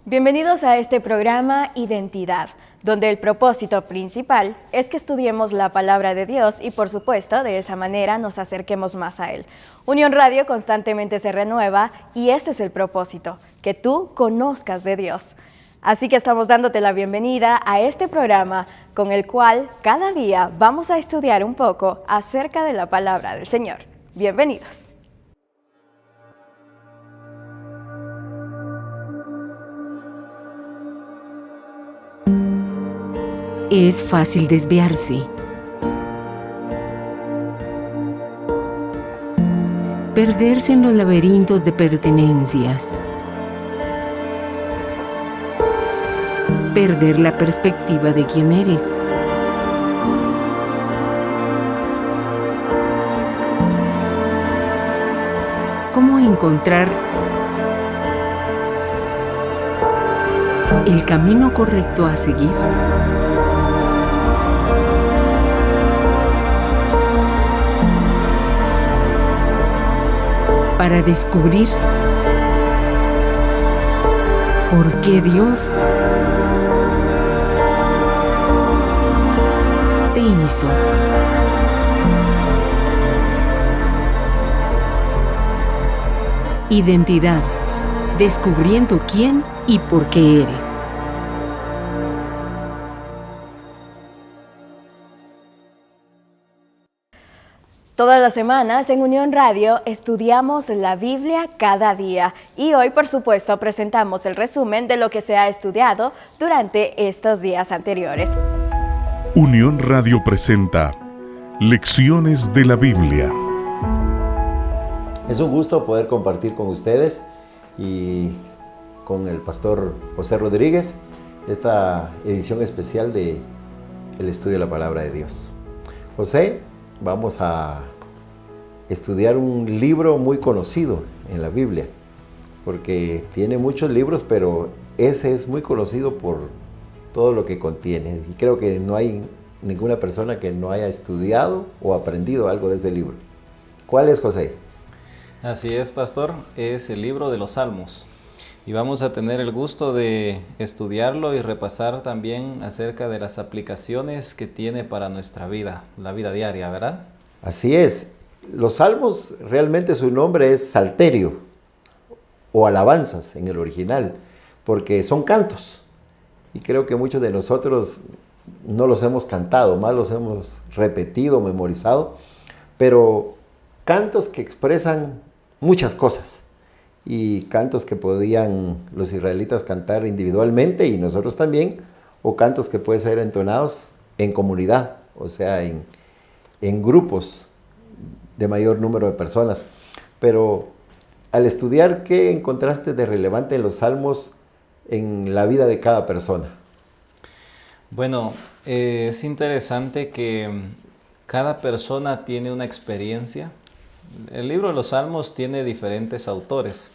Bienvenidos a este programa Identidad, donde el propósito principal es que estudiemos la palabra de Dios y, por supuesto, de esa manera nos acerquemos más a Él. Unión Radio constantemente se renueva y ese es el propósito, que tú conozcas de Dios. Así que estamos dándote la bienvenida a este programa con el cual cada día vamos a estudiar un poco acerca de la palabra del Señor. Bienvenidos. Es fácil desviarse. Perderse en los laberintos de pertenencias. Perder la perspectiva de quién eres. ¿Cómo encontrar el camino correcto a seguir? Para descubrir por qué Dios te hizo. Identidad, descubriendo quién y por qué eres. Todas las semanas en Unión Radio estudiamos la Biblia cada día y hoy, por supuesto, presentamos el resumen de lo que se ha estudiado durante estos días anteriores. Unión Radio presenta Lecciones de la Biblia. Es un gusto poder compartir con ustedes y con el pastor José Rodríguez esta edición especial de el estudio de la palabra de Dios. José, vamos a estudiar un libro muy conocido en la Biblia, porque tiene muchos libros, pero ese es muy conocido por todo lo que contiene. Y creo que no hay ninguna persona que no haya estudiado o aprendido algo de ese libro. ¿Cuál es, José? Así es, pastor, es el libro de los Salmos. Y vamos a tener el gusto de estudiarlo y repasar también acerca de las aplicaciones que tiene para nuestra vida, la vida diaria, ¿verdad? Así es. Los salmos, realmente su nombre es salterio o alabanzas en el original, porque son cantos. Y creo que muchos de nosotros no los hemos cantado, más los hemos repetido, memorizado, pero cantos que expresan muchas cosas. Y cantos que podían los israelitas cantar individualmente y nosotros también, o cantos que pueden ser entonados en comunidad, o sea, en grupos de mayor número de personas. Pero al estudiar, ¿qué encontraste de relevante en los salmos en la vida de cada persona? Bueno, es interesante que cada persona tiene una experiencia. El libro de los Salmos tiene diferentes autores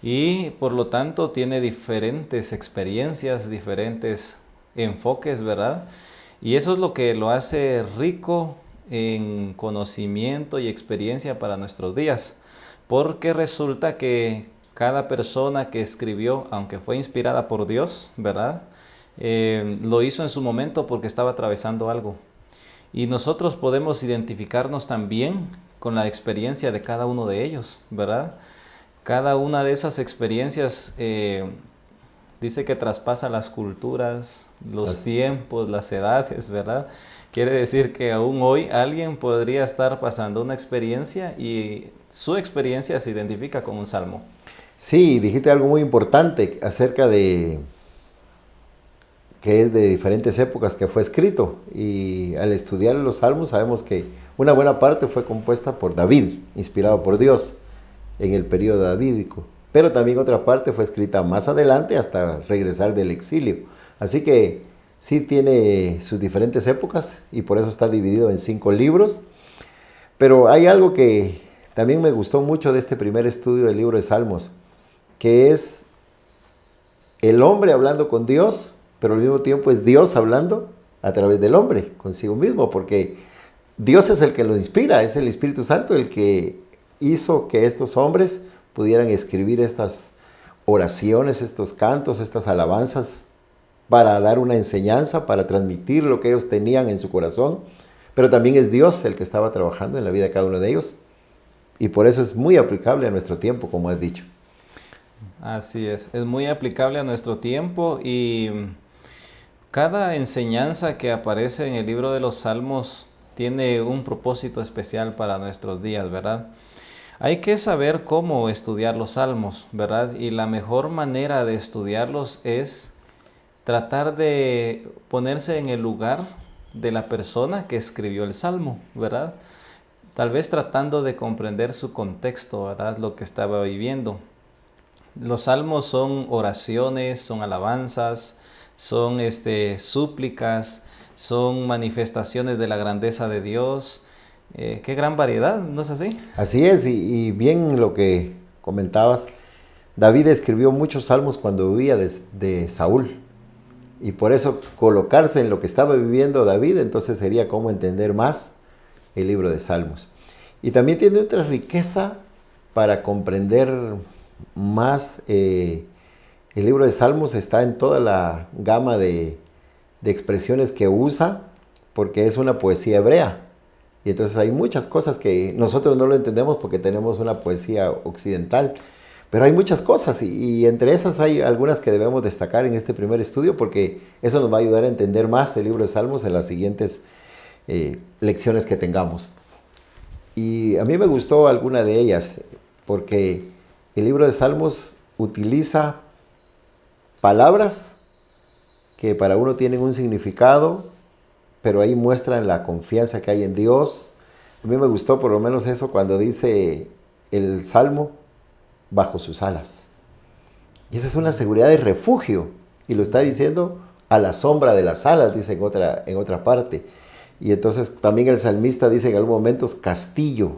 y por lo tanto tiene diferentes experiencias, diferentes enfoques, ¿verdad? Y eso es lo que lo hace rico en conocimiento y experiencia para nuestros días, porque resulta que cada persona que escribió, aunque fue inspirada por Dios, ¿verdad? Lo hizo en su momento porque estaba atravesando algo. Y nosotros podemos identificarnos también con la experiencia de cada uno de ellos, ¿verdad? Cada una de esas experiencias dice que traspasa las culturas, los tiempos, las edades, ¿verdad? Quiere decir que aún hoy alguien podría estar pasando una experiencia y su experiencia se identifica con un salmo. Sí, dijiste algo muy importante acerca de que es de diferentes épocas que fue escrito, y al estudiar los salmos sabemos que una buena parte fue compuesta por David, inspirado por Dios en el periodo davídico, pero también otra parte fue escrita más adelante hasta regresar del exilio. Así que sí tiene sus diferentes épocas y por eso está dividido en 5 libros. Pero hay algo que también me gustó mucho de este primer estudio del libro de Salmos, que es el hombre hablando con Dios, pero al mismo tiempo es Dios hablando a través del hombre, consigo mismo, porque Dios es el que lo inspira, es el Espíritu Santo el que hizo que estos hombres pudieran escribir estas oraciones, estos cantos, estas alabanzas, para dar una enseñanza, para transmitir lo que ellos tenían en su corazón, pero también es Dios el que estaba trabajando en la vida de cada uno de ellos, y por eso es muy aplicable a nuestro tiempo, como has dicho. Así es muy aplicable a nuestro tiempo, y cada enseñanza que aparece en el libro de los Salmos tiene un propósito especial para nuestros días, ¿verdad? Hay que saber cómo estudiar los Salmos, ¿verdad? Y la mejor manera de estudiarlos es tratar de ponerse en el lugar de la persona que escribió el Salmo, ¿verdad? Tal vez tratando de comprender su contexto, ¿verdad? Lo que estaba viviendo. Los Salmos son oraciones, son alabanzas, son súplicas, son manifestaciones de la grandeza de Dios. Qué gran variedad, ¿no es así? Así es, y bien lo que comentabas, David escribió muchos salmos cuando huía de Saúl, y por eso colocarse en lo que estaba viviendo David, entonces sería cómo entender más el libro de Salmos. Y también tiene otra riqueza para comprender más. El libro de Salmos está en toda la gama de expresiones que usa, porque es una poesía hebrea. Y entonces hay muchas cosas que nosotros no lo entendemos porque tenemos una poesía occidental. Pero hay muchas cosas, y entre esas hay algunas que debemos destacar en este primer estudio, porque eso nos va a ayudar a entender más el libro de Salmos en las siguientes lecciones que tengamos. Y a mí me gustó alguna de ellas, porque el libro de Salmos utiliza palabras que para uno tienen un significado, pero ahí muestran la confianza que hay en Dios. A mí me gustó por lo menos eso cuando dice el Salmo, bajo sus alas. Y esa es una seguridad de refugio, y lo está diciendo a la sombra de las alas, dice en otra parte. Y entonces también el salmista dice en algunos momentos, castillo,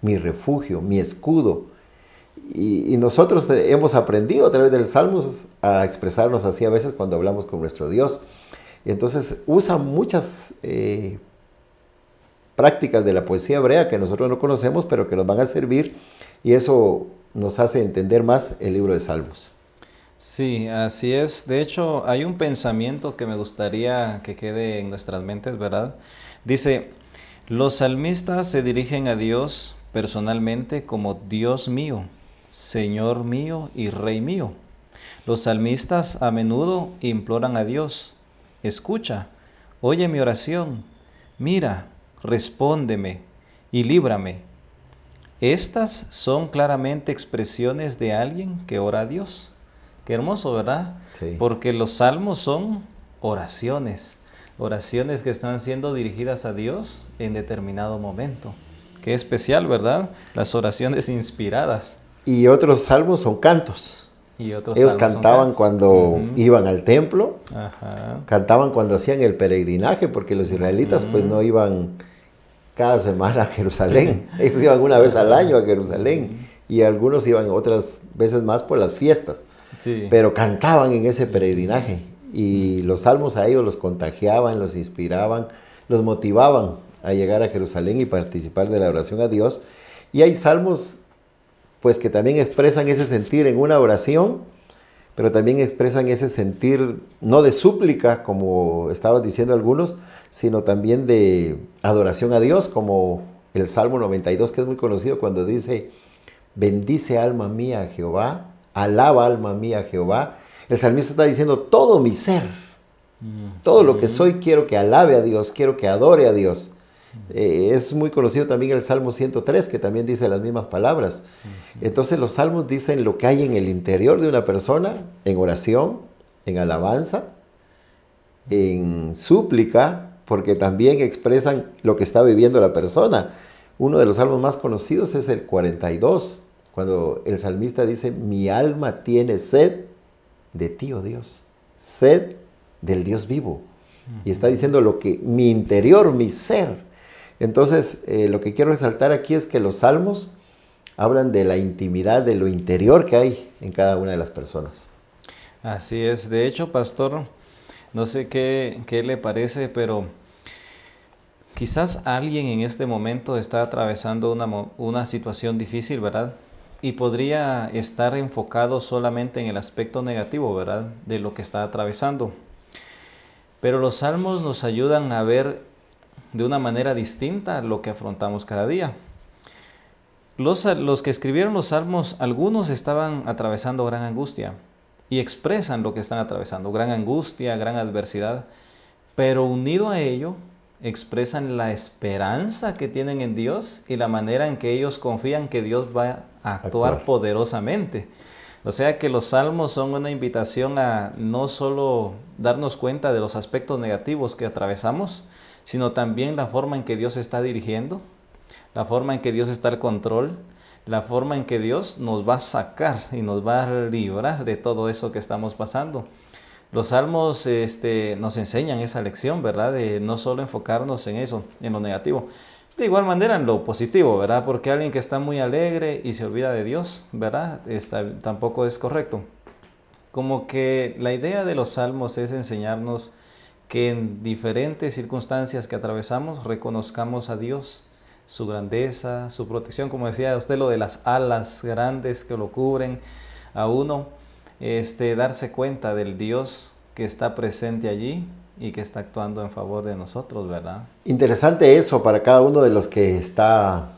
mi refugio, mi escudo. Y nosotros hemos aprendido a través del Salmos a expresarnos así a veces cuando hablamos con nuestro Dios. Y entonces usa muchas prácticas de la poesía hebrea que nosotros no conocemos, pero que nos van a servir, y eso nos hace entender más el libro de Salmos. Sí, así es. De hecho, hay un pensamiento que me gustaría que quede en nuestras mentes, ¿verdad? Dice, los salmistas se dirigen a Dios personalmente como Dios mío, Señor mío y Rey mío. Los salmistas a menudo imploran a Dios, escucha, oye mi oración, mira, respóndeme y líbrame. Estas son claramente expresiones de alguien que ora a Dios. Qué hermoso, ¿verdad? Sí. Porque los salmos son oraciones que están siendo dirigidas a Dios en determinado momento. Qué especial, ¿verdad? Las oraciones inspiradas. Y otros salmos son cantos. Ellos cantaban cuando iban al templo, cantaban cuando hacían el peregrinaje, porque los israelitas pues no iban cada semana a Jerusalén. Ellos iban una vez al año a Jerusalén, y algunos iban otras veces más por las fiestas. Sí. Pero cantaban en ese peregrinaje, y los salmos a ellos los contagiaban, los inspiraban, los motivaban a llegar a Jerusalén y participar de la oración a Dios. Y hay salmos pues que también expresan ese sentir en una oración, pero también expresan ese sentir no de súplica, como estabas diciendo algunos, sino también de adoración a Dios, como el Salmo 92, que es muy conocido, cuando dice, bendice alma mía a Jehová, alaba alma mía a Jehová. El salmista está diciendo, todo mi ser, todo lo que soy, quiero que alabe a Dios, quiero que adore a Dios. Es muy conocido también el Salmo 103, que también dice las mismas palabras. Entonces los salmos dicen lo que hay en el interior de una persona, en oración, en alabanza, en súplica, porque también expresan lo que está viviendo la persona. Uno de los salmos más conocidos es el 42, cuando el salmista dice, mi alma tiene sed de ti, oh Dios, sed del Dios vivo. Y está diciendo lo que mi interior, mi ser. Entonces, lo que quiero resaltar aquí es que los salmos hablan de la intimidad, de lo interior que hay en cada una de las personas. Así es. De hecho, pastor, no sé qué le parece, pero quizás alguien en este momento está atravesando una situación difícil, ¿verdad? y podría estar enfocado solamente en el aspecto negativo, ¿verdad?, de lo que está atravesando. Pero los salmos nos ayudan a ver de una manera distinta lo que afrontamos cada día. Los que escribieron los salmos, algunos estaban atravesando gran angustia y expresan lo que están atravesando, gran angustia, gran adversidad, pero unido a ello expresan la esperanza que tienen en Dios y la manera en que ellos confían que Dios va a actuar poderosamente. O sea que los salmos son una invitación a no solo darnos cuenta de los aspectos negativos que atravesamos, sino también la forma en que Dios está dirigiendo, la forma en que Dios está al control, la forma en que Dios nos va a sacar y nos va a librar de todo eso que estamos pasando. Los salmos nos enseñan esa lección, ¿verdad? De no solo enfocarnos en eso, en lo negativo. De igual manera en lo positivo, ¿verdad? Porque alguien que está muy alegre y se olvida de Dios, ¿verdad? Tampoco es correcto. Como que la idea de los salmos es enseñarnos que en diferentes circunstancias que atravesamos reconozcamos a Dios, su grandeza, su protección, como decía usted, lo de las alas grandes que lo cubren a uno, darse cuenta del Dios que está presente allí y que está actuando en favor de nosotros, ¿verdad? Interesante eso para cada uno de los que está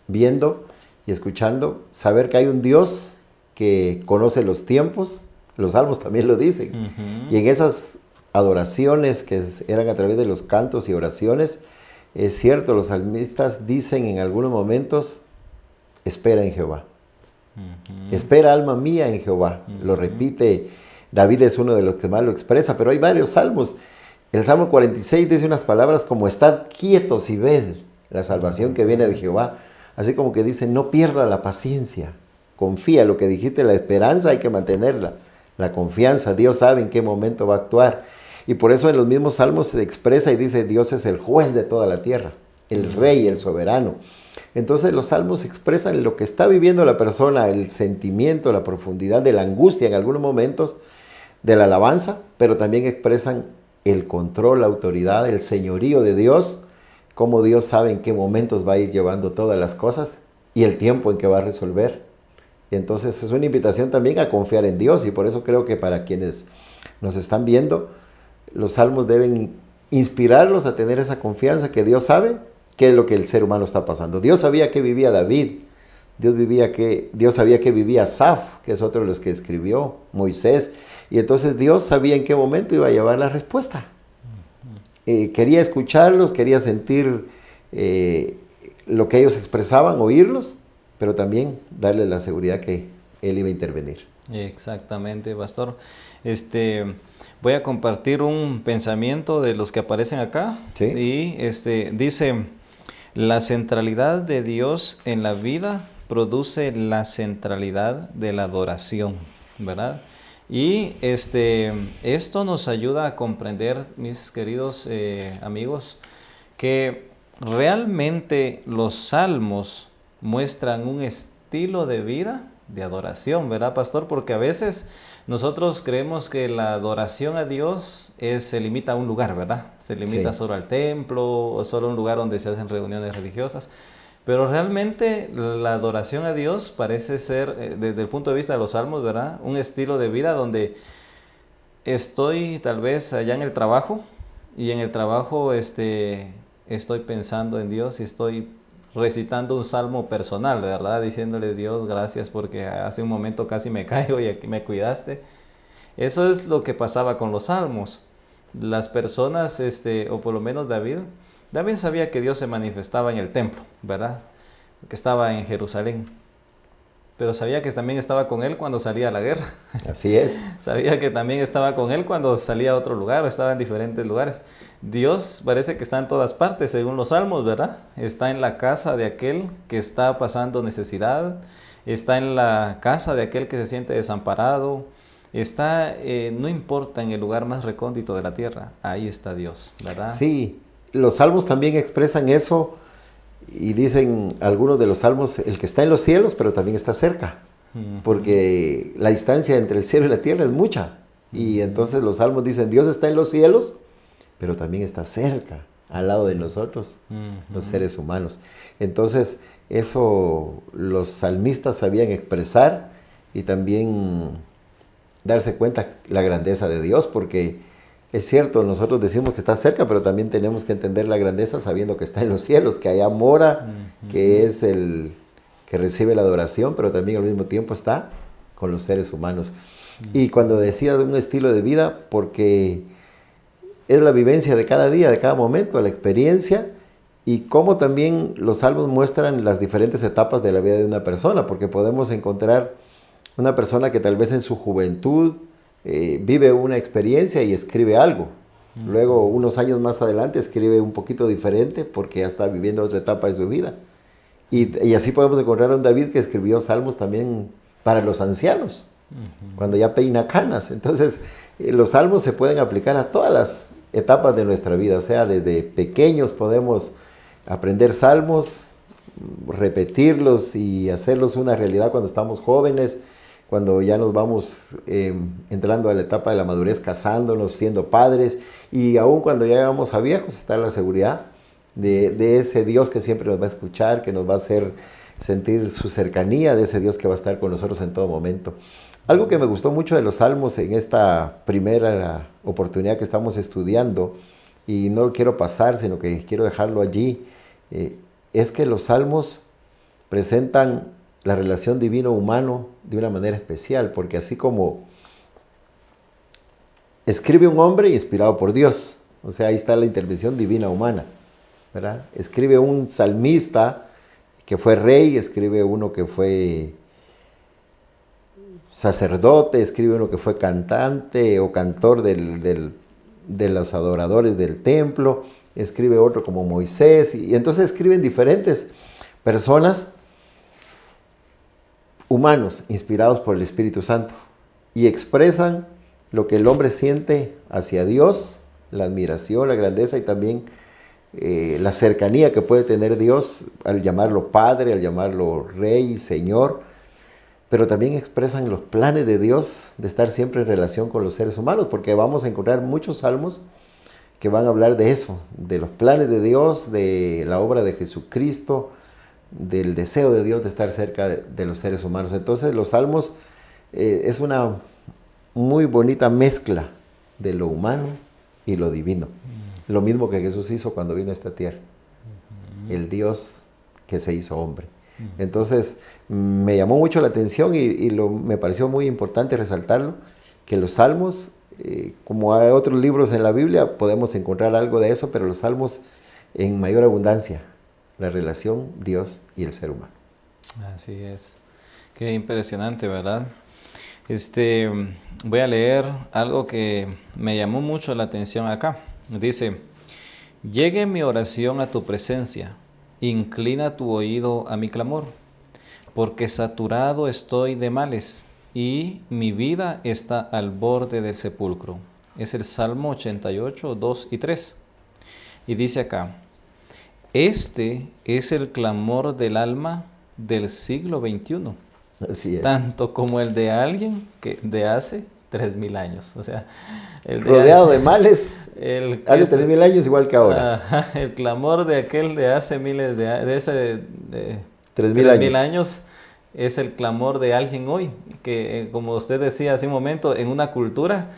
viendo y escuchando, saber que hay un Dios que conoce los tiempos, los salmos también lo dicen, y en esas adoraciones que eran a través de los cantos y oraciones, es cierto, los salmistas dicen en algunos momentos, espera en Jehová. Espera, alma mía, en Jehová. Lo repite, David es uno de los que más lo expresa, pero hay varios salmos. El Salmo 46 dice unas palabras como, estad quietos y ved la salvación que viene de Jehová. Así como que dice, no pierda la paciencia, confía, lo que dijiste, la esperanza hay que mantenerla, la confianza, Dios sabe en qué momento va a actuar. Y por eso en los mismos salmos se expresa y dice, Dios es el juez de toda la tierra, el rey, el soberano. Entonces los salmos expresan lo que está viviendo la persona, el sentimiento, la profundidad de la angustia en algunos momentos, de la alabanza, pero también expresan el control, la autoridad, el señorío de Dios, cómo Dios sabe en qué momentos va a ir llevando todas las cosas y el tiempo en que va a resolver. Y entonces es una invitación también a confiar en Dios, y por eso creo que para quienes nos están viendo, los salmos deben inspirarlos a tener esa confianza que Dios sabe qué es lo que el ser humano está pasando. Dios sabía que vivía David, Dios sabía que vivía Asaf, que es otro de los que escribió, Moisés, y entonces Dios sabía en qué momento iba a llevar la respuesta. Quería escucharlos, quería sentir lo que ellos expresaban, oírlos, pero también darles la seguridad que Él iba a intervenir. Exactamente, pastor. Voy a compartir un pensamiento de los que aparecen acá. ¿Sí? Y dice, la centralidad de Dios en la vida produce la centralidad de la adoración, ¿verdad? Y esto nos ayuda a comprender, mis queridos amigos, que realmente los salmos muestran un estilo de vida de adoración, ¿verdad, pastor? Porque a veces nosotros creemos que la adoración a Dios se limita a un lugar, ¿verdad? Se limita solo al templo o solo a un lugar donde se hacen reuniones religiosas. Pero realmente la adoración a Dios parece ser, desde el punto de vista de los salmos, ¿verdad?, un estilo de vida donde estoy tal vez allá en el trabajo y en el trabajo estoy pensando en Dios y estoy recitando un salmo personal, ¿verdad? Diciéndole, Dios, gracias porque hace un momento casi me caigo y aquí me cuidaste. Eso es lo que pasaba con los salmos. Las personas, o por lo menos David sabía que Dios se manifestaba en el templo, ¿verdad? Que estaba en Jerusalén. Pero sabía que también estaba con él cuando salía a la guerra. Así es. Sabía que también estaba con él cuando salía a otro lugar o estaba en diferentes lugares. Dios parece que está en todas partes, según los salmos, ¿verdad? Está en la casa de aquel que está pasando necesidad, está en la casa de aquel que se siente desamparado, está, no importa, en el lugar más recóndito de la tierra, ahí está Dios, ¿verdad? Sí, los salmos también expresan eso y dicen algunos de los salmos, el que está en los cielos, pero también está cerca, porque la distancia entre el cielo y la tierra es mucha. Y entonces los salmos dicen, Dios está en los cielos, pero también está cerca, al lado de nosotros, los seres humanos. Entonces, eso los salmistas sabían expresar y también darse cuenta la grandeza de Dios, porque es cierto, nosotros decimos que está cerca, pero también tenemos que entender la grandeza sabiendo que está en los cielos, que allá mora, que es el que recibe la adoración, pero también al mismo tiempo está con los seres humanos. Y cuando decía de un estilo de vida, porque es la vivencia de cada día, de cada momento, la experiencia, y cómo también los salmos muestran las diferentes etapas de la vida de una persona, porque podemos encontrar una persona que tal vez en su juventud vive una experiencia y escribe algo. Luego, unos años más adelante, escribe un poquito diferente porque ya está viviendo otra etapa de su vida. Y así podemos encontrar a un David que escribió salmos también para los ancianos, cuando ya peina canas. Entonces, los salmos se pueden aplicar a todas las etapas de nuestra vida. O sea, desde pequeños podemos aprender salmos, repetirlos y hacerlos una realidad cuando estamos jóvenes, cuando ya nos vamos entrando a la etapa de la madurez, casándonos, siendo padres, y aún cuando ya llegamos a viejos, está la seguridad de ese Dios que siempre nos va a escuchar, que nos va a hacer sentir su cercanía, de ese Dios que va a estar con nosotros en todo momento. Algo que me gustó mucho de los salmos en esta primera oportunidad que estamos estudiando, y no lo quiero pasar, sino que quiero dejarlo allí, es que los salmos presentan la relación divino-humano de una manera especial, porque así como escribe un hombre inspirado por Dios, o sea, ahí está la intervención divina-humana, ¿verdad? Escribe un salmista que fue rey, escribe uno que fue sacerdote, escribe uno que fue cantante o cantor de los adoradores del templo, escribe otro como Moisés, y entonces escriben diferentes personas, humanos inspirados por el Espíritu Santo, y expresan lo que el hombre siente hacia Dios, la admiración, la grandeza y también la cercanía que puede tener Dios al llamarlo Padre, al llamarlo Rey, Señor, pero también expresan los planes de Dios de estar siempre en relación con los seres humanos, porque vamos a encontrar muchos salmos que van a hablar de eso, de los planes de Dios, de la obra de Jesucristo, del deseo de Dios de estar cerca de los seres humanos. Entonces los salmos es una muy bonita mezcla de lo humano y lo divino. Lo mismo que Jesús hizo cuando vino a esta tierra. El Dios que se hizo hombre. Entonces me llamó mucho la atención y me pareció muy importante resaltarlo, que los salmos, como hay otros libros en la Biblia, podemos encontrar algo de eso, pero los salmos en mayor abundancia, la relación Dios y el ser humano. Así es. Qué impresionante, ¿verdad? Voy a leer algo que me llamó mucho la atención acá. Dice: llegue mi oración a tu presencia, inclina tu oído a mi clamor, porque saturado estoy de males y mi vida está al borde del sepulcro. Es el Salmo 88, 2 y 3. Y dice acá: este es el clamor del alma del siglo XXI, Así es. tanto como el de alguien que de hace 3000 años. O sea, rodeado de males, hace 3000 años igual que ahora. Ajá, el clamor de aquel de hace miles de 3000 años es el clamor de alguien hoy, que como usted decía hace un momento, en una cultura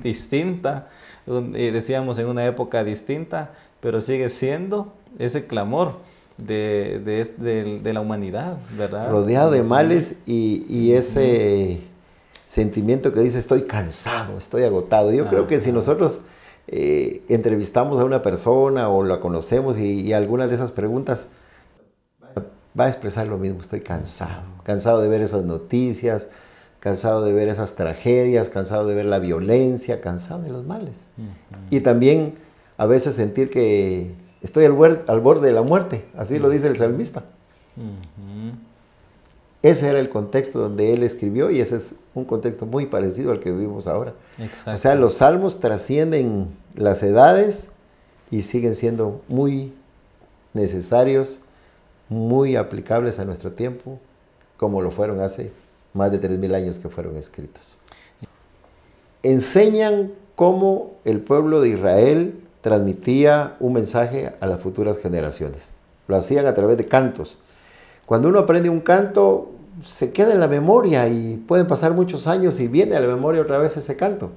distinta, decíamos en una época distinta, pero sigue siendo ese clamor de la humanidad, ¿verdad? Rodeado de males y ese sentimiento que dice: estoy cansado, estoy agotado. Yo creo que si nosotros entrevistamos a una persona o la conocemos y alguna de esas preguntas va a expresar lo mismo: estoy cansado, cansado de ver esas noticias, cansado de ver esas tragedias, cansado de ver la violencia, cansado de los males. Y también a veces sentir que estoy al borde de la muerte, así lo dice el salmista. Ese era el contexto donde él escribió, y ese es un contexto muy parecido al que vivimos ahora. Exacto. O sea, los salmos trascienden las edades y siguen siendo muy necesarios, muy aplicables a nuestro tiempo, como lo fueron hace más de 3000 años que fueron escritos. Enseñan cómo el pueblo de Israel transmitía un mensaje a las futuras generaciones. Lo hacían a través de cantos. Cuando uno aprende un canto, se queda en la memoria y pueden pasar muchos años y viene a la memoria otra vez ese canto.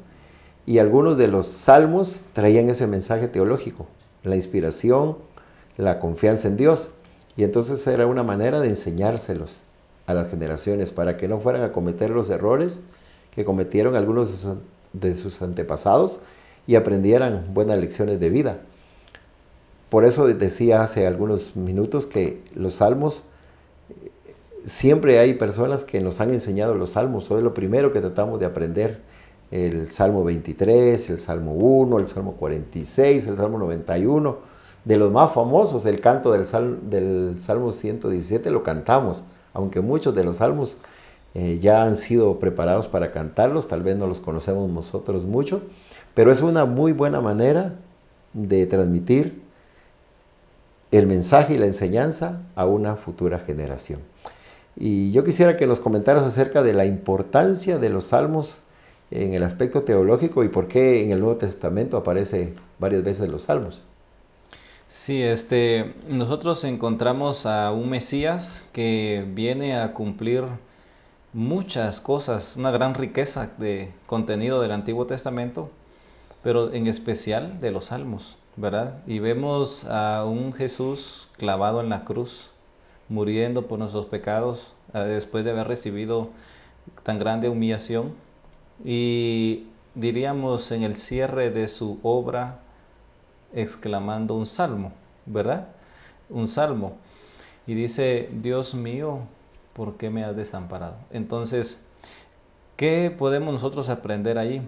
Y algunos de los salmos traían ese mensaje teológico, la inspiración, la confianza en Dios. Y entonces era una manera de enseñárselos a las generaciones para que no fueran a cometer los errores que cometieron algunos de sus antepasados y aprendieran buenas lecciones de vida. Por eso decía hace algunos minutos que los salmos, siempre hay personas que nos han enseñado los salmos. Hoy es lo primero que tratamos de aprender: el Salmo 23, el Salmo 1, el Salmo 46, el Salmo 91. De los más famosos, el canto del Salmo 117 lo cantamos, aunque muchos de los salmos ya han sido preparados para cantarlos, tal vez no los conocemos nosotros mucho, pero es una muy buena manera de transmitir el mensaje y la enseñanza a una futura generación. Y yo quisiera que nos comentaras acerca de la importancia de los salmos en el aspecto teológico y por qué en el Nuevo Testamento aparece varias veces los salmos. Sí, nosotros encontramos a un Mesías que viene a cumplir muchas cosas, una gran riqueza de contenido del Antiguo Testamento, pero en especial de los salmos, ¿verdad? Y vemos a un Jesús clavado en la cruz, muriendo por nuestros pecados, después de haber recibido tan grande humillación, y diríamos en el cierre de su obra, exclamando un salmo, ¿verdad? Un salmo. Y dice: Dios mío, ¿por qué me has desamparado? Entonces, ¿qué podemos nosotros aprender ahí?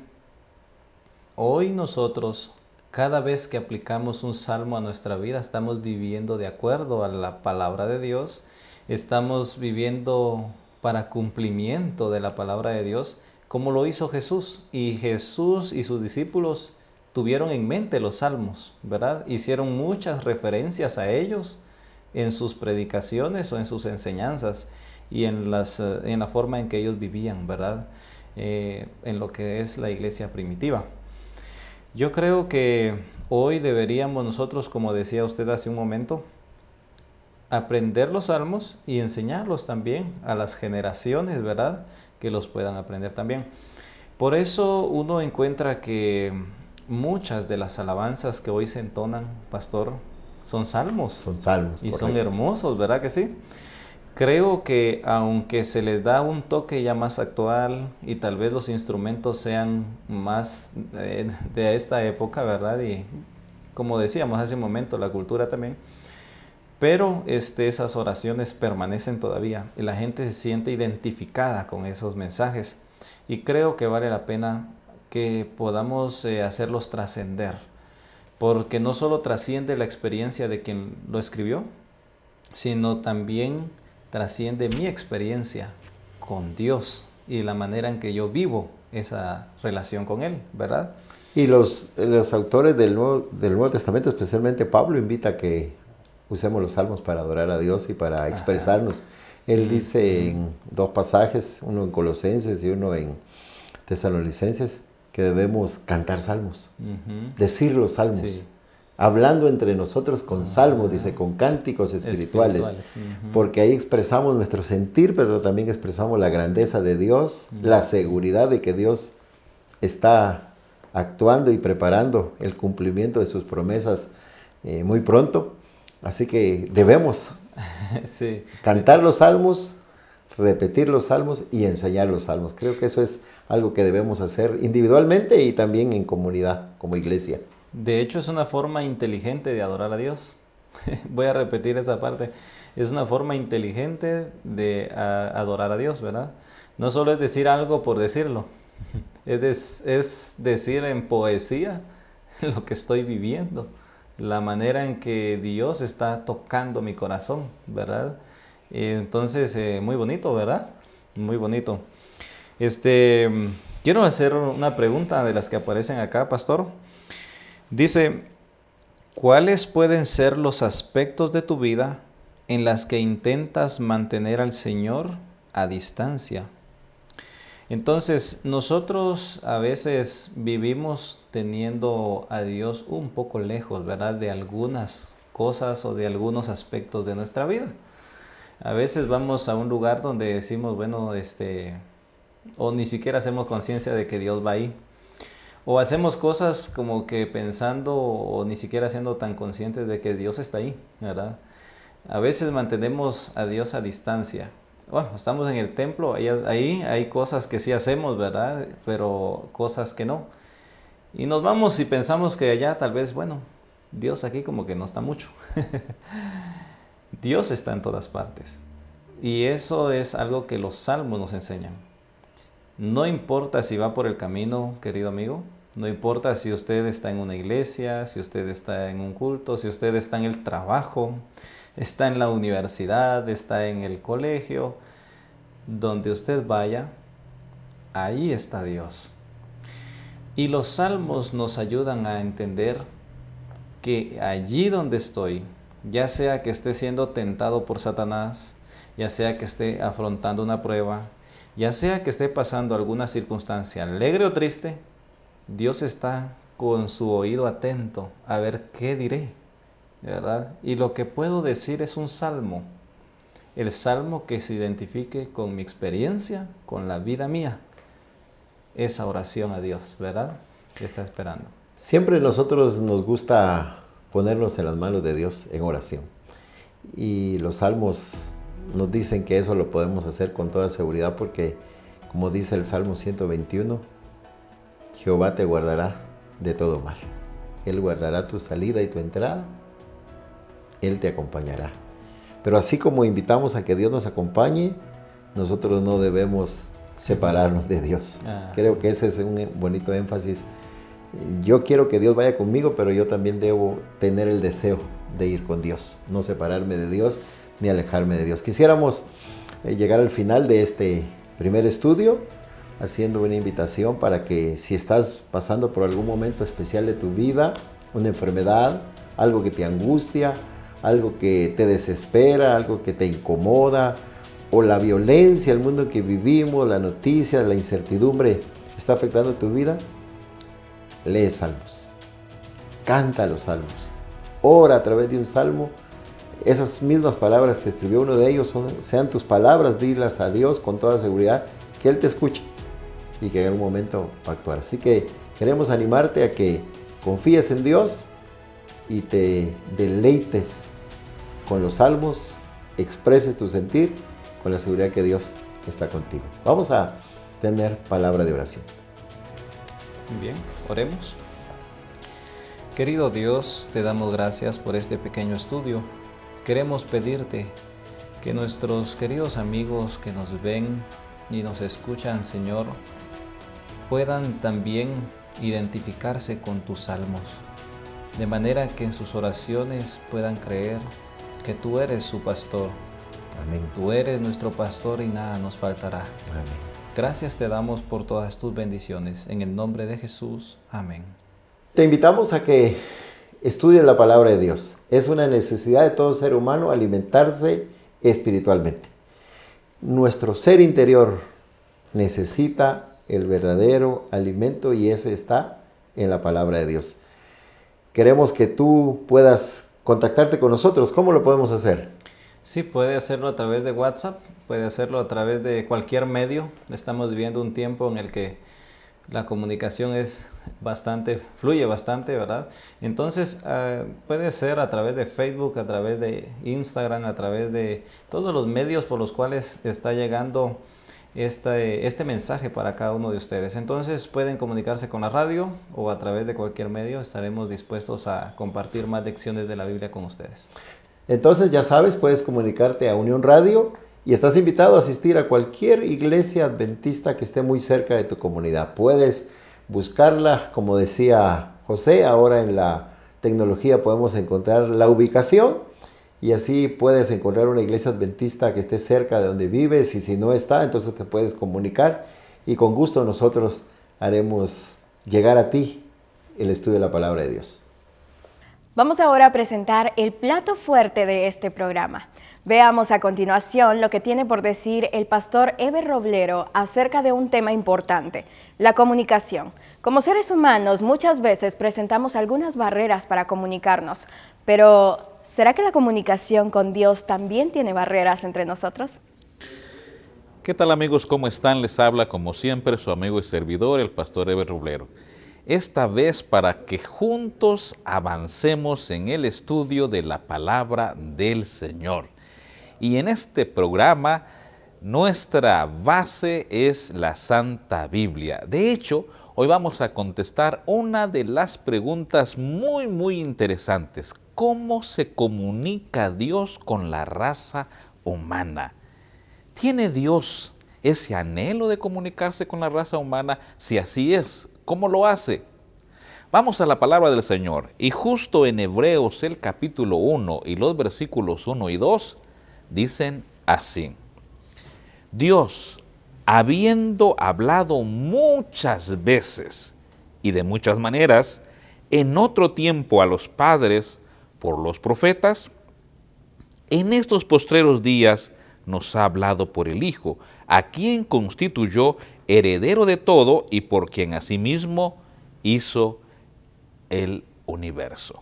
Hoy nosotros, cada vez que aplicamos un salmo a nuestra vida, estamos viviendo de acuerdo a la palabra de Dios, estamos viviendo para cumplimiento de la palabra de Dios, como lo hizo Jesús. Y Jesús y sus discípulos tuvieron en mente los salmos, ¿verdad? Hicieron muchas referencias a ellos en sus predicaciones o en sus enseñanzas y en la forma en que ellos vivían, ¿verdad? En lo que es la iglesia primitiva. Yo creo que hoy deberíamos nosotros, como decía usted hace un momento, aprender los salmos y enseñarlos también a las generaciones, ¿verdad? Que los puedan aprender también. Por eso uno encuentra que muchas de las alabanzas que hoy se entonan, pastor, son salmos. Son salmos, y correcto. Son hermosos, ¿verdad que sí? Creo que aunque se les da un toque ya más actual y tal vez los instrumentos sean más de esta época, ¿verdad? Y como decíamos hace un momento, la cultura también. Pero esas oraciones permanecen todavía y la gente se siente identificada con esos mensajes. Y creo que vale la pena que podamos hacerlos trascender, porque no solo trasciende la experiencia de quien lo escribió, sino también trasciende mi experiencia con Dios y la manera en que yo vivo esa relación con Él, ¿verdad? Y los autores del Nuevo Testamento, especialmente Pablo, invita a que usemos los salmos para adorar a Dios y para expresarnos. Él dice en dos pasajes, uno en Colosenses y uno en Tesalonicenses, que debemos cantar salmos, decir los salmos, hablando entre nosotros con salmos, dice, con cánticos espirituales. Porque ahí expresamos nuestro sentir, pero también expresamos la grandeza de Dios, la seguridad de que Dios está actuando y preparando el cumplimiento de sus promesas muy pronto. Así que debemos cantar los salmos, repetir los salmos y enseñar los salmos. Creo que eso es algo que debemos hacer individualmente y también en comunidad, como iglesia. De hecho, es una forma inteligente de adorar a Dios. Voy a repetir esa parte. Es una forma inteligente de adorar a Dios, ¿verdad? No solo es decir algo por decirlo. Es decir en poesía lo que estoy viviendo. La manera en que Dios está tocando mi corazón, ¿verdad? Entonces, muy bonito, ¿verdad? Muy bonito. Quiero hacer una pregunta de las que aparecen acá, pastor. Dice, ¿cuáles pueden ser los aspectos de tu vida en las que intentas mantener al Señor a distancia? Entonces, nosotros a veces vivimos teniendo a Dios un poco lejos, ¿verdad? De algunas cosas o de algunos aspectos de nuestra vida. A veces vamos a un lugar donde decimos, bueno, o ni siquiera hacemos conciencia de que Dios va ahí. O hacemos cosas como que pensando o ni siquiera siendo tan conscientes de que Dios está ahí, ¿verdad? A veces mantenemos a Dios a distancia. Bueno, estamos en el templo, ahí hay cosas que sí hacemos, ¿verdad? Pero cosas que no. Y nos vamos y pensamos que allá tal vez, bueno, Dios aquí como que no está mucho. Dios está en todas partes. Y eso es algo que los salmos nos enseñan. No importa si va por el camino, querido amigo. No importa si usted está en una iglesia, si usted está en un culto, si usted está en el trabajo, está en la universidad, está en el colegio. Donde usted vaya, ahí está Dios. Y los salmos nos ayudan a entender que allí donde estoy, ya sea que esté siendo tentado por Satanás, ya sea que esté afrontando una prueba, ya sea que esté pasando alguna circunstancia alegre o triste, Dios está con su oído atento a ver qué diré, ¿verdad? Y lo que puedo decir es un salmo, el salmo que se identifique con mi experiencia, con la vida mía. Esa oración a Dios, ¿verdad? ¿Qué está esperando? Siempre nosotros nos gusta ponernos en las manos de Dios en oración. Y los salmos nos dicen que eso lo podemos hacer con toda seguridad porque, como dice el Salmo 121, Jehová te guardará de todo mal. Él guardará tu salida y tu entrada. Él te acompañará. Pero así como invitamos a que Dios nos acompañe, nosotros no debemos separarnos de Dios. Creo que ese es un bonito énfasis. Yo quiero que Dios vaya conmigo, pero yo también debo tener el deseo de ir con Dios, no separarme de Dios ni alejarme de Dios. Quisiéramos llegar al final de este primer estudio, haciendo una invitación para que si estás pasando por algún momento especial de tu vida, una enfermedad, algo que te angustia, algo que te desespera, algo que te incomoda, o la violencia, el mundo en que vivimos, la noticia, la incertidumbre está afectando tu vida, lee salmos, canta los salmos, ora a través de un salmo. Esas mismas palabras que escribió uno de ellos sean tus palabras, dilas a Dios con toda seguridad, que Él te escuche y que en algún momento va a actuar. Así que queremos animarte a que confíes en Dios y te deleites con los salmos, expreses tu sentir con la seguridad que Dios está contigo. Vamos a tener palabra de oración. Bien, oremos. Querido Dios, te damos gracias por este pequeño estudio. Queremos pedirte que nuestros queridos amigos que nos ven y nos escuchan, Señor, puedan también identificarse con tus salmos, de manera que en sus oraciones puedan creer que tú eres su pastor. Amén. Tú eres nuestro pastor y nada nos faltará. Amén. Gracias te damos por todas tus bendiciones. En el nombre de Jesús. Amén. Te invitamos a que estudies la palabra de Dios. Es una necesidad de todo ser humano alimentarse espiritualmente. Nuestro ser interior necesita el verdadero alimento y ese está en la palabra de Dios. Queremos que tú puedas contactarte con nosotros. ¿Cómo lo podemos hacer? Sí, puede hacerlo a través de WhatsApp, puede hacerlo a través de cualquier medio. Estamos viviendo un tiempo en el que la comunicación fluye bastante, ¿verdad? Entonces, puede ser a través de Facebook, a través de Instagram, a través de todos los medios por los cuales está llegando este mensaje para cada uno de ustedes. Entonces, pueden comunicarse con la radio o a través de cualquier medio. Estaremos dispuestos a compartir más lecciones de la Biblia con ustedes. Entonces, ya sabes, puedes comunicarte a Unión Radio y estás invitado a asistir a cualquier iglesia adventista que esté muy cerca de tu comunidad. Puedes buscarla, como decía José, ahora en la tecnología podemos encontrar la ubicación y así puedes encontrar una iglesia adventista que esté cerca de donde vives y si no está, entonces te puedes comunicar y con gusto nosotros haremos llegar a ti el estudio de la palabra de Dios. Vamos ahora a presentar el plato fuerte de este programa. Veamos a continuación lo que tiene por decir el pastor Eber Roblero acerca de un tema importante, la comunicación. Como seres humanos muchas veces presentamos algunas barreras para comunicarnos, pero ¿será que la comunicación con Dios también tiene barreras entre nosotros? ¿Qué tal amigos? ¿Cómo están? Les habla como siempre su amigo y servidor, el pastor Eber Rublero. Esta vez para que juntos avancemos en el estudio de la palabra del Señor. Y en este programa nuestra base es la Santa Biblia. De hecho, hoy vamos a contestar una de las preguntas muy interesantes. ¿Cómo se comunica Dios con la raza humana? ¿Tiene Dios ese anhelo de comunicarse con la raza humana? Si así es, ¿cómo lo hace? Vamos a la palabra del Señor. Y justo en Hebreos el capítulo 1 y los versículos 1 y 2 dicen así. Dios, habiendo hablado muchas veces y de muchas maneras, en otro tiempo a los padres por los profetas, en estos postreros días nos ha hablado por el Hijo, a quien constituyó heredero de todo y por quien asimismo hizo el universo.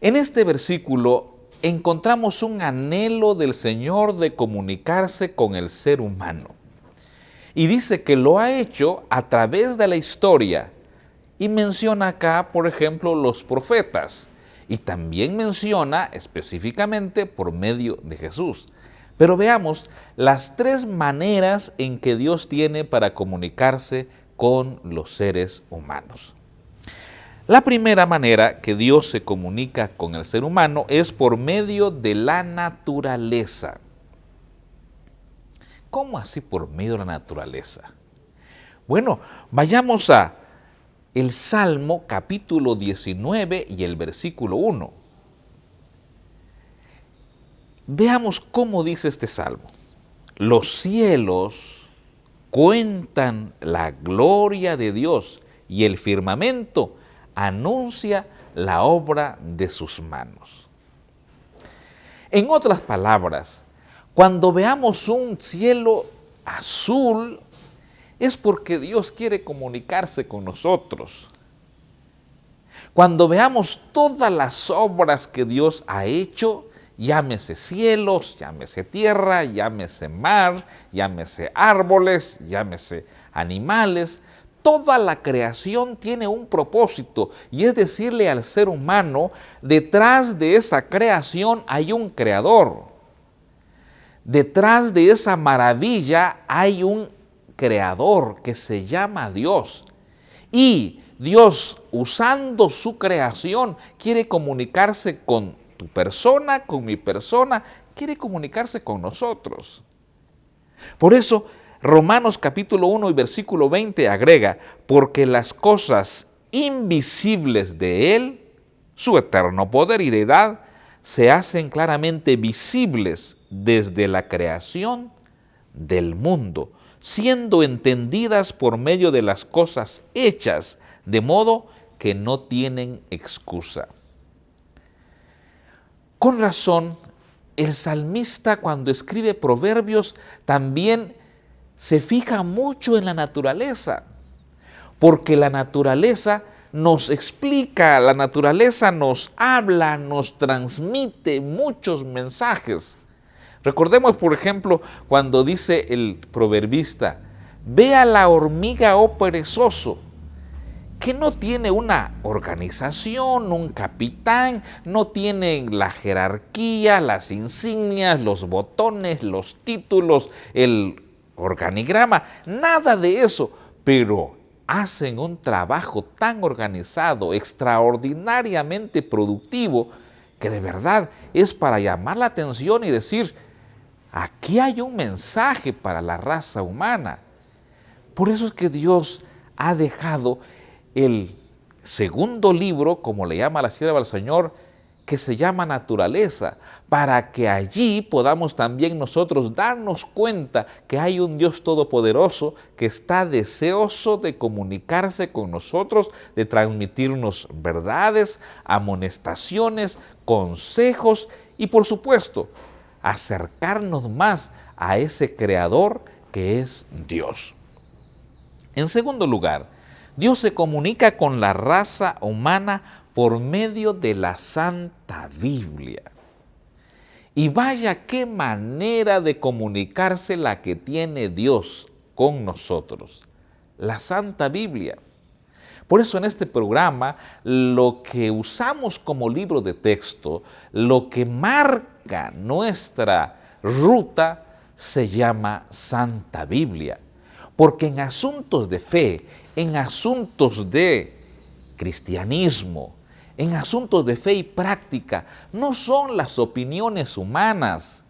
En este versículo encontramos un anhelo del Señor de comunicarse con el ser humano. Y dice que lo ha hecho a través de la historia. Y menciona acá, por ejemplo, los profetas. Y también menciona específicamente por medio de Jesús. Pero veamos las tres maneras en que Dios tiene para comunicarse con los seres humanos. La primera manera que Dios se comunica con el ser humano es por medio de la naturaleza. ¿Cómo así por medio de la naturaleza? Bueno, vayamos a el Salmo capítulo 19 y el versículo 1. Veamos cómo dice este salmo. Los cielos cuentan la gloria de Dios y el firmamento anuncia la obra de sus manos. En otras palabras, cuando veamos un cielo azul, es porque Dios quiere comunicarse con nosotros. Cuando veamos todas las obras que Dios ha hecho, llámese cielos, llámese tierra, llámese mar, llámese árboles, llámese animales, toda la creación tiene un propósito y es decirle al ser humano, detrás de esa creación hay un creador. Detrás de esa maravilla hay un creador que se llama Dios. Y Dios, usando su creación, quiere comunicarse con tu persona, con mi persona, quiere comunicarse con nosotros. Por eso, Romanos capítulo 1 y versículo 20 agrega, porque las cosas invisibles de Él, su eterno poder y deidad, se hacen claramente visibles desde la creación del mundo, siendo entendidas por medio de las cosas hechas, de modo que no tienen excusa. Con razón, el salmista cuando escribe proverbios también se fija mucho en la naturaleza, porque la naturaleza nos explica, la naturaleza nos habla, nos transmite muchos mensajes. Recordemos, por ejemplo, cuando dice el proverbista, ve a la hormiga, oh perezoso, que no tiene una organización, un capitán, no tiene la jerarquía, las insignias, los botones, los títulos, el organigrama, nada de eso, pero hacen un trabajo tan organizado, extraordinariamente productivo, que de verdad es para llamar la atención y decir, aquí hay un mensaje para la raza humana. Por eso es que Dios ha dejado el segundo libro, como le llama la sierva del Señor, que se llama naturaleza, para que allí podamos también nosotros darnos cuenta que hay un Dios todopoderoso que está deseoso de comunicarse con nosotros, de transmitirnos verdades, amonestaciones, consejos y por supuesto acercarnos más a ese Creador que es Dios. En segundo lugar, Dios se comunica con la raza humana por medio de la Santa Biblia. Y vaya qué manera de comunicarse la que tiene Dios con nosotros, la Santa Biblia. Por eso en este programa lo que usamos como libro de texto, lo que marca nuestra ruta, se llama Santa Biblia. Porque en asuntos de fe, en asuntos de cristianismo, en asuntos de fe y práctica, no son las opiniones humanas,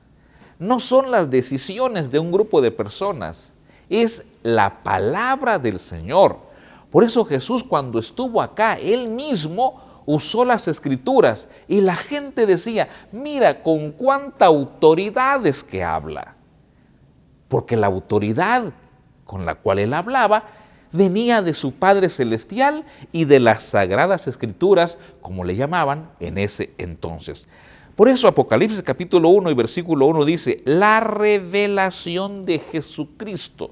no son las decisiones de un grupo de personas, es la palabra del Señor. Por eso Jesús, cuando estuvo acá, Él mismo usó las Escrituras y la gente decía, mira con cuánta autoridad es que habla. Porque la autoridad con la cual Él hablaba venía de su Padre Celestial y de las Sagradas Escrituras, como le llamaban en ese entonces. Por eso Apocalipsis capítulo 1 y versículo 1 dice, la revelación de Jesucristo.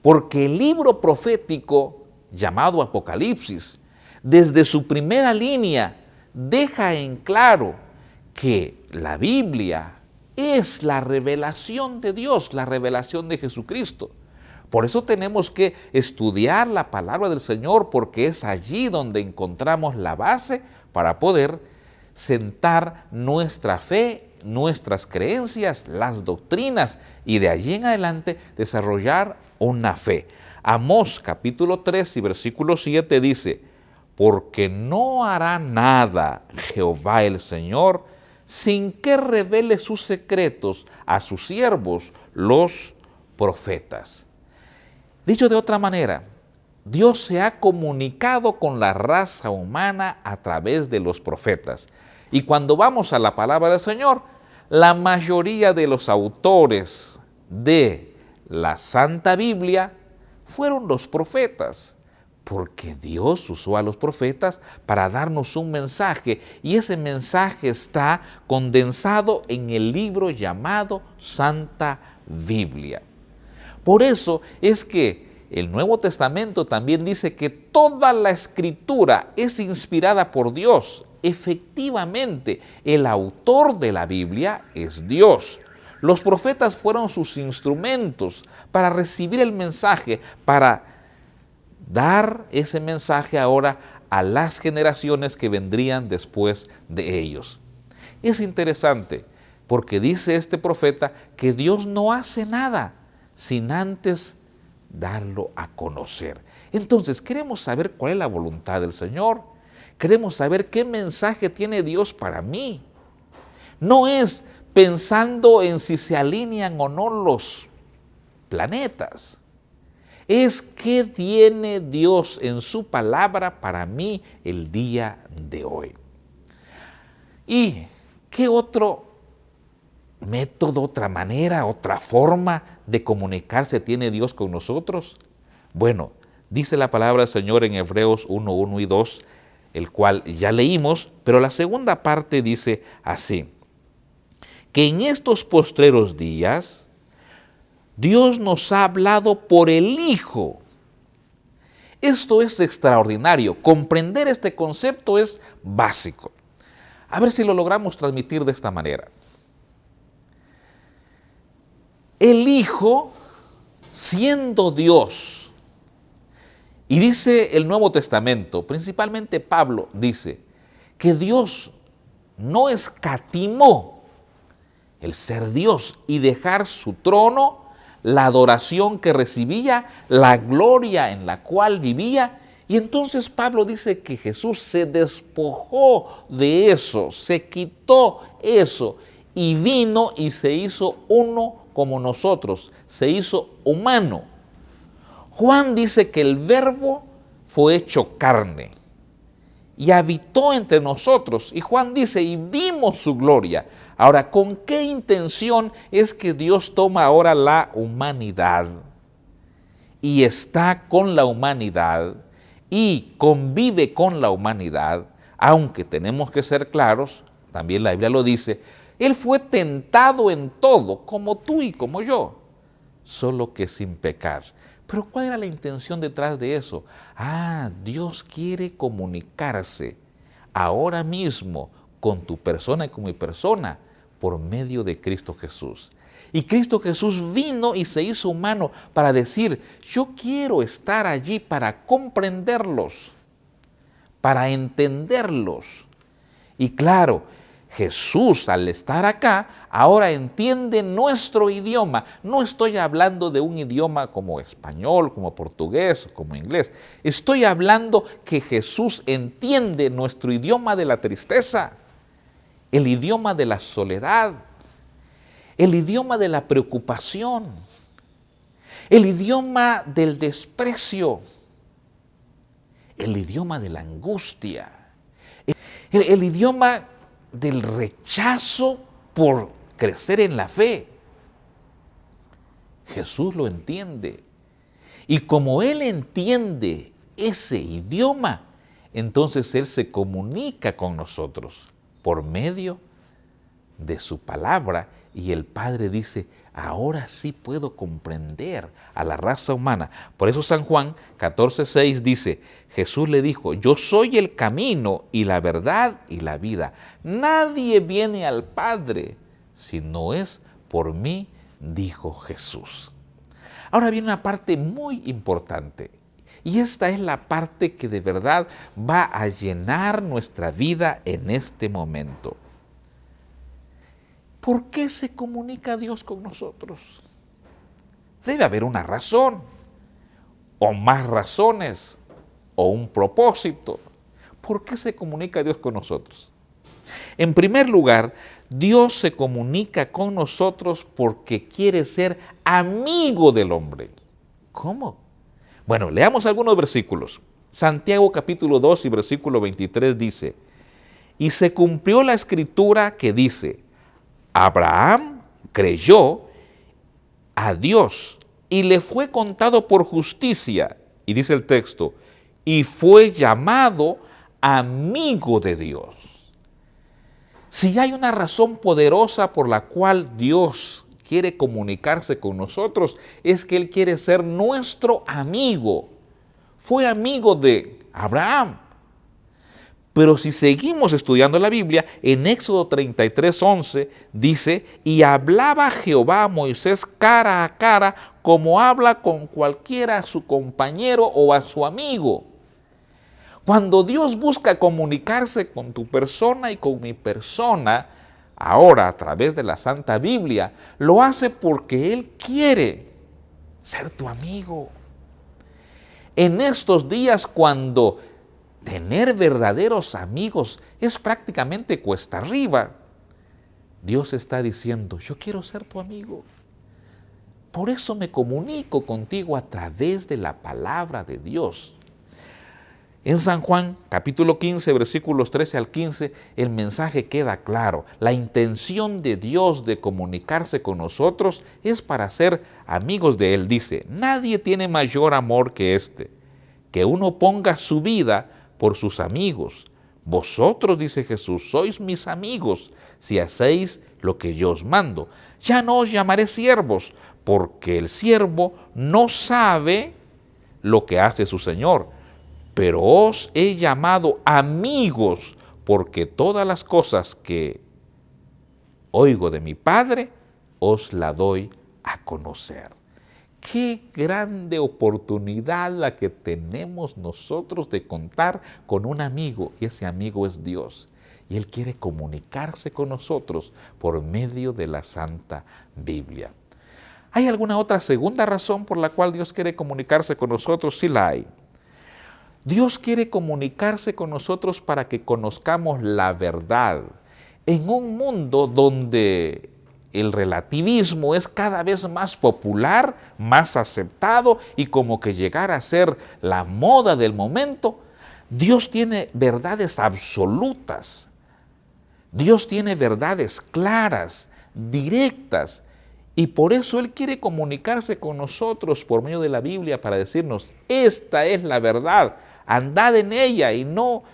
Porque el libro profético llamado Apocalipsis, desde su primera línea, deja en claro que la Biblia es la revelación de Dios, la revelación de Jesucristo. Por eso tenemos que estudiar la palabra del Señor, porque es allí donde encontramos la base para poder sentar nuestra fe, nuestras creencias, las doctrinas, y de allí en adelante desarrollar una fe. Amós capítulo 3 y versículo 7 dice, porque no hará nada Jehová el Señor sin que revele sus secretos a sus siervos, los profetas. Dicho de otra manera, Dios se ha comunicado con la raza humana a través de los profetas. Y cuando vamos a la palabra del Señor, la mayoría de los autores de la Santa Biblia fueron los profetas, porque Dios usó a los profetas para darnos un mensaje, y ese mensaje está condensado en el libro llamado Santa Biblia. Por eso es que el Nuevo Testamento también dice que toda la Escritura es inspirada por Dios. Efectivamente, el autor de la Biblia es Dios. Los profetas fueron sus instrumentos para recibir el mensaje, para dar ese mensaje ahora a las generaciones que vendrían después de ellos. Es interesante porque dice este profeta que Dios no hace nada sin antes darlo a conocer. Entonces, queremos saber cuál es la voluntad del Señor. Queremos saber qué mensaje tiene Dios para mí. No es pensando en si se alinean o no los planetas. Es qué tiene Dios en su palabra para mí el día de hoy. ¿Y qué otro método, otra manera, otra forma de comunicarse tiene Dios con nosotros? Bueno, dice la palabra del Señor en Hebreos 1, 1 y 2, el cual ya leímos, pero la segunda parte dice así, que en estos postreros días Dios nos ha hablado por el Hijo. Esto es extraordinario. Comprender este concepto es básico. A ver si lo logramos transmitir de esta manera. El Hijo, siendo Dios, y dice el Nuevo Testamento, principalmente Pablo, dice que Dios no escatimó el ser Dios y dejar su trono, la adoración que recibía, la gloria en la cual vivía. Y entonces Pablo dice que Jesús se despojó de eso, se quitó eso y vino y se hizo uno como nosotros, se hizo humano. Juan dice que el Verbo fue hecho carne y habitó entre nosotros. Y Juan dice, y vimos su gloria. Ahora, ¿con qué intención es que Dios toma ahora la humanidad y está con la humanidad y convive con la humanidad? Aunque tenemos que ser claros, también la Biblia lo dice, Él fue tentado en todo, como tú y como yo, solo que sin pecar. Pero ¿cuál era la intención detrás de eso? Dios quiere comunicarse ahora mismo con tu persona y con mi persona por medio de Cristo Jesús. Y Cristo Jesús vino y se hizo humano para decir, yo quiero estar allí para comprenderlos, para entenderlos. Y claro, Jesús al estar acá, ahora entiende nuestro idioma. No estoy hablando de un idioma como español, como portugués, como inglés. Estoy hablando que Jesús entiende nuestro idioma de la tristeza, el idioma de la soledad, el idioma de la preocupación, el idioma del desprecio, el idioma de la angustia, el idioma del rechazo por crecer en la fe. Jesús lo entiende. Y como Él entiende ese idioma, entonces Él se comunica con nosotros por medio de su palabra. Y el Padre dice, ahora sí puedo comprender a la raza humana. Por eso San Juan 14:6 dice, Jesús le dijo, yo soy el camino y la verdad y la vida. Nadie viene al Padre si no es por mí, dijo Jesús. Ahora viene una parte muy importante. Y esta es la parte que de verdad va a llenar nuestra vida en este momento. ¿Por qué se comunica Dios con nosotros? Debe haber una razón, o más razones, o un propósito. ¿Por qué se comunica Dios con nosotros? En primer lugar, Dios se comunica con nosotros porque quiere ser amigo del hombre. ¿Cómo? Bueno, leamos algunos versículos. Santiago capítulo 2 y versículo 23 dice, y se cumplió la escritura que dice, Abraham creyó a Dios y le fue contado por justicia, y dice el texto, y fue llamado amigo de Dios. Si hay una razón poderosa por la cual Dios quiere comunicarse con nosotros, es que Él quiere ser nuestro amigo. Fue amigo de Abraham. Pero si seguimos estudiando la Biblia, en Éxodo 33:11 dice, y hablaba Jehová a Moisés cara a cara, como habla con cualquiera a su compañero o a su amigo. Cuando Dios busca comunicarse con tu persona y con mi persona, ahora a través de la Santa Biblia, lo hace porque Él quiere ser tu amigo. En estos días cuando tener verdaderos amigos es prácticamente cuesta arriba, Dios está diciendo, yo quiero ser tu amigo. Por eso me comunico contigo a través de la palabra de Dios. En San Juan, capítulo 15, versículos 13 al 15, el mensaje queda claro. La intención de Dios de comunicarse con nosotros es para ser amigos de Él. Dice, nadie tiene mayor amor que este, que uno ponga su vida por sus amigos. Vosotros, dice Jesús, sois mis amigos si hacéis lo que yo os mando. Ya no os llamaré siervos, porque el siervo no sabe lo que hace su Señor. Pero os he llamado amigos, porque todas las cosas que oigo de mi Padre, os la doy a conocer. Qué grande oportunidad la que tenemos nosotros de contar con un amigo, y ese amigo es Dios. Y Él quiere comunicarse con nosotros por medio de la Santa Biblia. ¿Hay alguna otra segunda razón por la cual Dios quiere comunicarse con nosotros? Sí la hay. Dios quiere comunicarse con nosotros para que conozcamos la verdad. En un mundo donde el relativismo es cada vez más popular, más aceptado y como que llegara a ser la moda del momento, Dios tiene verdades absolutas. Dios tiene verdades claras, directas, y por eso Él quiere comunicarse con nosotros por medio de la Biblia para decirnos, esta es la verdad, andad en ella, y no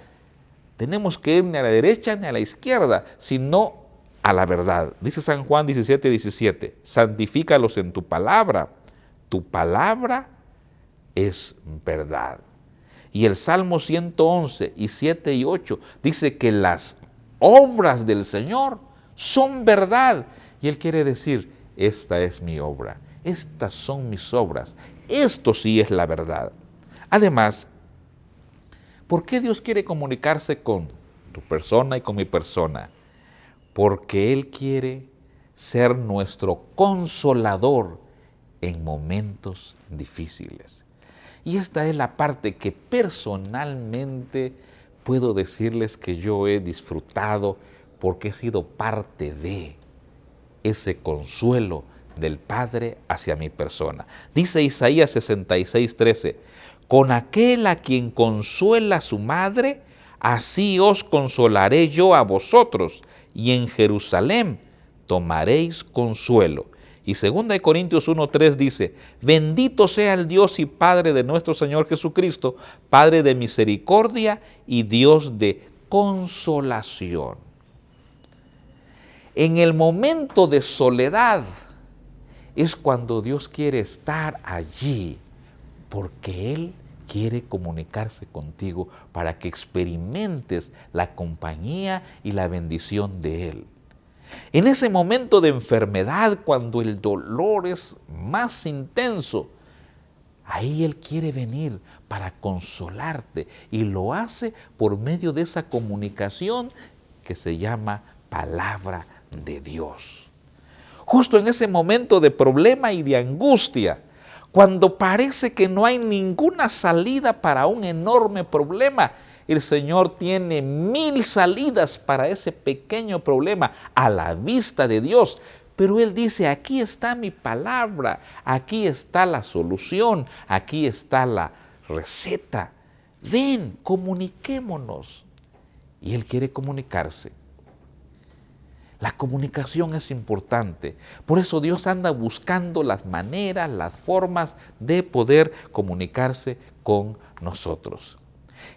tenemos que ir ni a la derecha ni a la izquierda, sino a la verdad. Dice San Juan 17:17, santifícalos en tu palabra es verdad. Y el Salmo 111, y 7 y 8 dice que las obras del Señor son verdad. Y Él quiere decir, esta es mi obra, estas son mis obras, esto sí es la verdad. Además, ¿por qué Dios quiere comunicarse con tu persona y con mi persona? Porque Él quiere ser nuestro consolador en momentos difíciles. Y esta es la parte que personalmente puedo decirles que yo he disfrutado porque he sido parte de ese consuelo del Padre hacia mi persona. Dice Isaías 66:13, con aquel a quien consuela su madre, así os consolaré yo a vosotros, y en Jerusalén tomaréis consuelo. Y 2 Corintios 1:3 dice, bendito sea el Dios y Padre de nuestro Señor Jesucristo, Padre de misericordia y Dios de consolación. En el momento de soledad es cuando Dios quiere estar allí, porque Él quiere comunicarse contigo para que experimentes la compañía y la bendición de Él. En ese momento de enfermedad, cuando el dolor es más intenso, ahí Él quiere venir para consolarte y lo hace por medio de esa comunicación que se llama palabra de Dios. Justo en ese momento de problema y de angustia, cuando parece que no hay ninguna salida para un enorme problema, el Señor tiene 1000 salidas para ese pequeño problema a la vista de Dios. Pero Él dice, aquí está mi palabra, aquí está la solución, aquí está la receta. Ven, comuniquémonos. Y Él quiere comunicarse. La comunicación es importante. Por eso Dios anda buscando las maneras, las formas de poder comunicarse con nosotros.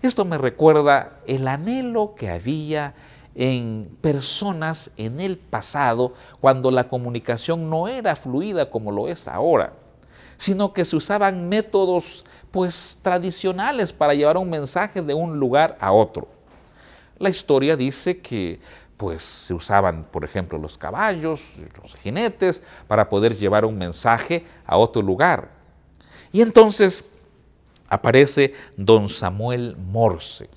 Esto me recuerda el anhelo que había en personas en el pasado cuando la comunicación no era fluida como lo es ahora, sino que se usaban métodos tradicionales para llevar un mensaje de un lugar a otro. La historia dice que se usaban, por ejemplo, los caballos, los jinetes, para poder llevar un mensaje a otro lugar. Y entonces aparece don Samuel Morse,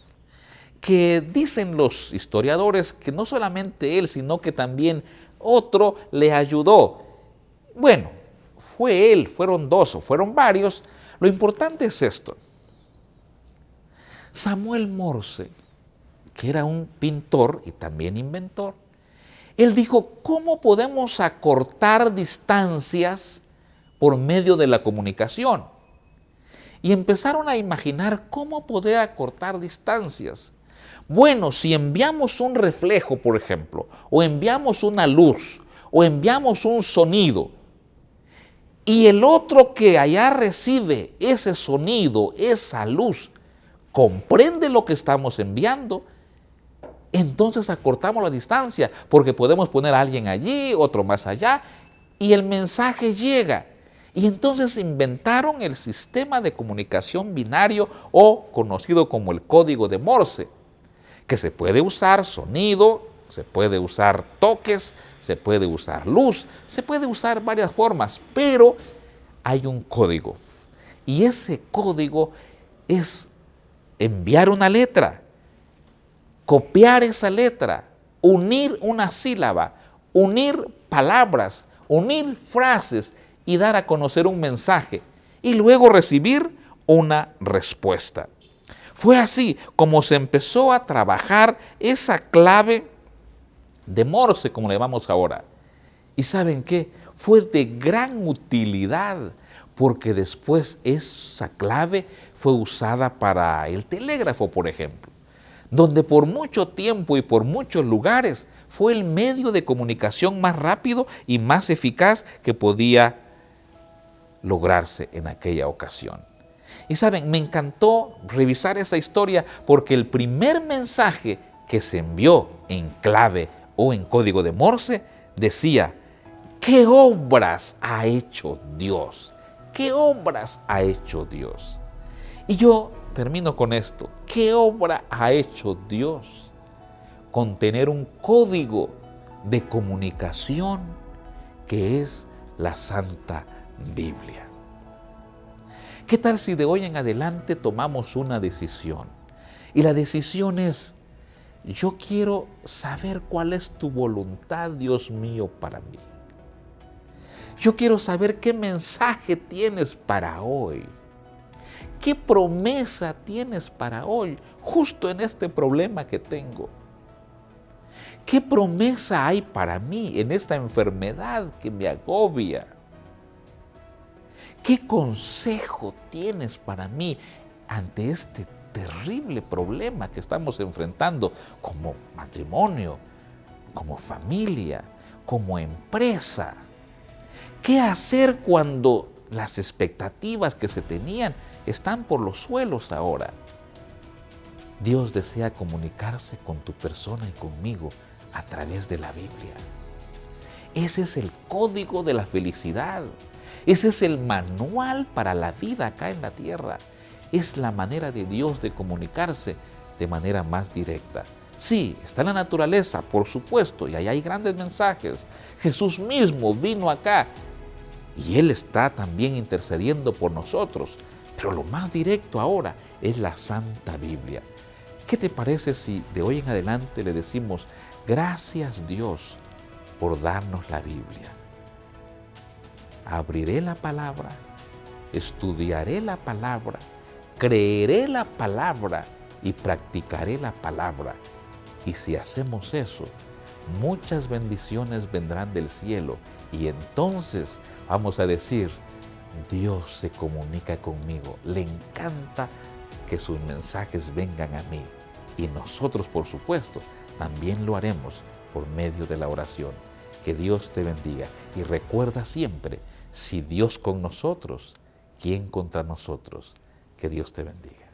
que dicen los historiadores que no solamente él, sino que también otro le ayudó. Bueno, fue él, fueron dos o fueron varios. Lo importante es esto. Samuel Morse, que era un pintor y también inventor, él dijo, ¿cómo podemos acortar distancias por medio de la comunicación? Y empezaron a imaginar cómo poder acortar distancias. Bueno, si enviamos un reflejo, por ejemplo, o enviamos una luz, o enviamos un sonido, y el otro que allá recibe ese sonido, esa luz, comprende lo que estamos enviando, entonces acortamos la distancia, porque podemos poner a alguien allí, otro más allá, y el mensaje llega. Y entonces inventaron el sistema de comunicación binario o conocido como el código de Morse, que se puede usar sonido, se puede usar toques, se puede usar luz, se puede usar varias formas, pero hay un código. Y ese código es enviar una letra, copiar esa letra, unir una sílaba, unir palabras, unir frases y dar a conocer un mensaje y luego recibir una respuesta. Fue así como se empezó a trabajar esa clave de Morse, como le llamamos ahora. ¿Y saben qué? Fue de gran utilidad, porque después esa clave fue usada para el telégrafo, por ejemplo, donde por mucho tiempo y por muchos lugares fue el medio de comunicación más rápido y más eficaz que podía lograrse en aquella ocasión. Y saben, me encantó revisar esa historia porque el primer mensaje que se envió en clave o en código de Morse decía, ¿qué obras ha hecho Dios? ¿Qué obras ha hecho Dios? Y yo termino con esto. ¿Qué obra ha hecho Dios con tener un código de comunicación que es la Santa Biblia? ¿Qué tal si de hoy en adelante tomamos una decisión? Y la decisión es, yo quiero saber cuál es tu voluntad, Dios mío, para mí. Yo quiero saber qué mensaje tienes para hoy. ¿Qué promesa tienes para hoy, justo en este problema que tengo? ¿Qué promesa hay para mí en esta enfermedad que me agobia? ¿Qué consejo tienes para mí ante este terrible problema que estamos enfrentando como matrimonio, como familia, como empresa? ¿Qué hacer cuando las expectativas que se tenían están por los suelos ahora? Dios desea comunicarse con tu persona y conmigo a través de la Biblia. Ese es el código de la felicidad. Ese es el manual para la vida acá en la tierra. Es la manera de Dios de comunicarse de manera más directa. Sí, está en la naturaleza, por supuesto, y ahí hay grandes mensajes. Jesús mismo vino acá y Él está también intercediendo por nosotros. Pero lo más directo ahora es la Santa Biblia. ¿Qué te parece si de hoy en adelante le decimos, gracias Dios por darnos la Biblia? Abriré la palabra, estudiaré la palabra, creeré la palabra y practicaré la palabra. Y si hacemos eso, muchas bendiciones vendrán del cielo y entonces vamos a decir, Dios se comunica conmigo, le encanta que sus mensajes vengan a mí. Y nosotros, por supuesto, también lo haremos por medio de la oración. Que Dios te bendiga y recuerda siempre, si Dios con nosotros, ¿quién contra nosotros? Que Dios te bendiga.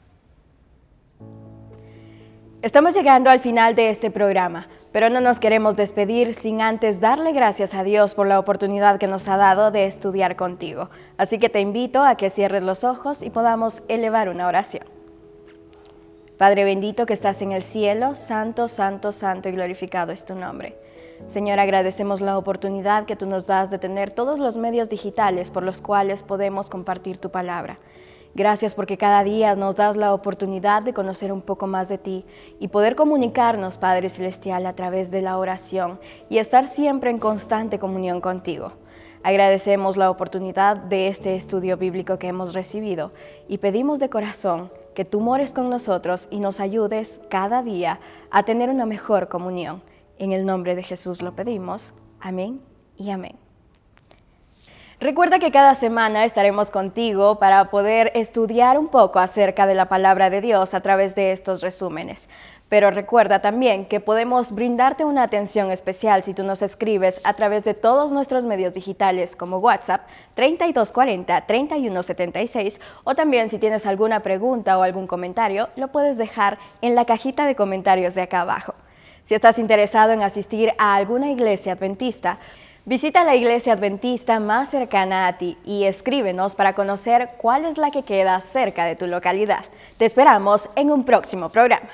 Estamos llegando al final de este programa, pero no nos queremos despedir sin antes darle gracias a Dios por la oportunidad que nos ha dado de estudiar contigo. Así que te invito a que cierres los ojos y podamos elevar una oración. Padre bendito que estás en el cielo, santo, santo, santo y glorificado es tu nombre. Señor, agradecemos la oportunidad que tú nos das de tener todos los medios digitales por los cuales podemos compartir tu palabra. Gracias porque cada día nos das la oportunidad de conocer un poco más de ti y poder comunicarnos, Padre Celestial, a través de la oración y estar siempre en constante comunión contigo. Agradecemos la oportunidad de este estudio bíblico que hemos recibido y pedimos de corazón que tú mores con nosotros y nos ayudes cada día a tener una mejor comunión. En el nombre de Jesús lo pedimos. Amén y amén. Recuerda que cada semana estaremos contigo para poder estudiar un poco acerca de la palabra de Dios a través de estos resúmenes. Pero recuerda también que podemos brindarte una atención especial si tú nos escribes a través de todos nuestros medios digitales como WhatsApp 3240-3176 o también si tienes alguna pregunta o algún comentario, lo puedes dejar en la cajita de comentarios de acá abajo. Si estás interesado en asistir a alguna iglesia adventista, visita la iglesia adventista más cercana a ti y escríbenos para conocer cuál es la que queda cerca de tu localidad. Te esperamos en un próximo programa.